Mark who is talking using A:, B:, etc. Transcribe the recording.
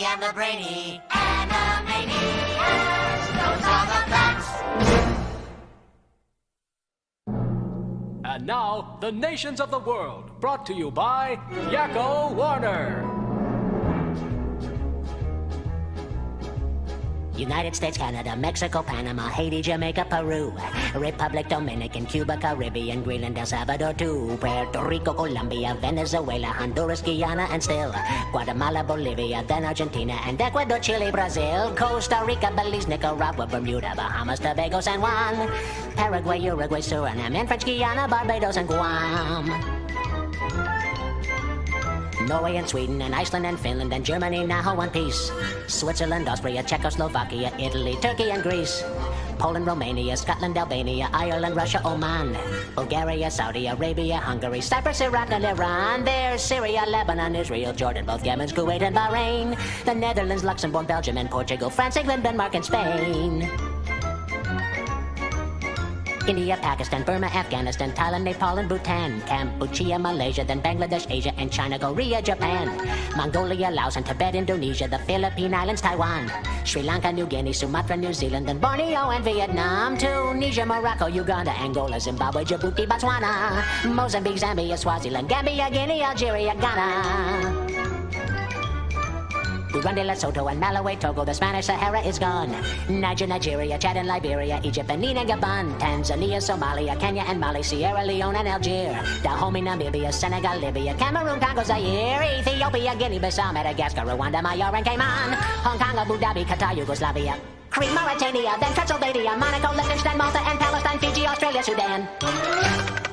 A: and the brainy Animaniacs. Those are the facts.
B: And now, the nations of the world, brought to you by Yakko Uornер.
C: United States, Canada, Mexico, Panama, Haiti, Jamaica, Peru, Republic Dominican, Cuba, Caribbean, Greenland, El Salvador, too, Puerto-Рико, Colombia, Venezuela, Honduras, Guyana, and still Guatemala, Bolivia, then Argentina, and Ecuador, Chile, Brazil, Costa-Rica, Belize, Nicaragua, Bermuda, Bahamas, Tobago, San Juan, Paraguay, Uruguay, Suriname, and French Guiana, Barbados, and Guam. Norway and Sweden and Iceland and Finland and Germany now one piece. Switzerland, Austria, Czechoslovakia, Italy, Turkey and Greece. Poland, Romania, Scotland, Albania, Ireland, Russia, Oman. Bulgaria, Saudi Arabia, Hungary, Cyprus, Iraq and Iran. There's Syria, Lebanon, Israel, Jordan, both Yemen, Kuwait and Bahrain. The Netherlands, Luxembourg, Belgium and Portugal, France, England, Denmark and Spain. India, Pakistan, Burma, Afghanistan, Thailand, Nepal and Bhutan, Cambodia, Malaysia, then Bangladesh, Asia and China, Korea, Japan, Mongolia, Laos and Tibet, Indonesia, the Philippine Islands, Taiwan, Sri Lanka, New Guinea, Sumatra, New Zealand, then Borneo and Vietnam, Tunisia, Morocco, Uganda, Angola, Zimbabwe, Djibouti, Botswana, Mozambique, Zambia, Swaziland, Gambia, Guinea, Algeria, Ghana. Burundi, Lesotho, and Malawi, Togo, the Spanish Sahara is gone. Niger, Nigeria, Chad and Liberia, Egypt, Benin and Gabon, Tanzania, Somalia, Kenya and Mali, Sierra Leone and Algeria, Dahomey, Namibia, Senegal, Libya, Cameroon, Congo, Zaire, Ethiopia, Guinea-Bissau, Madagascar, Rwanda, Myanmar and Cayman, Hong Kong, Abu Dhabi, Qatar, Yugoslavia, Crete, Mauritania, then Transylvania, Monaco, Liechtenstein, Malta and Palestine, Fiji, Australia, Sudan.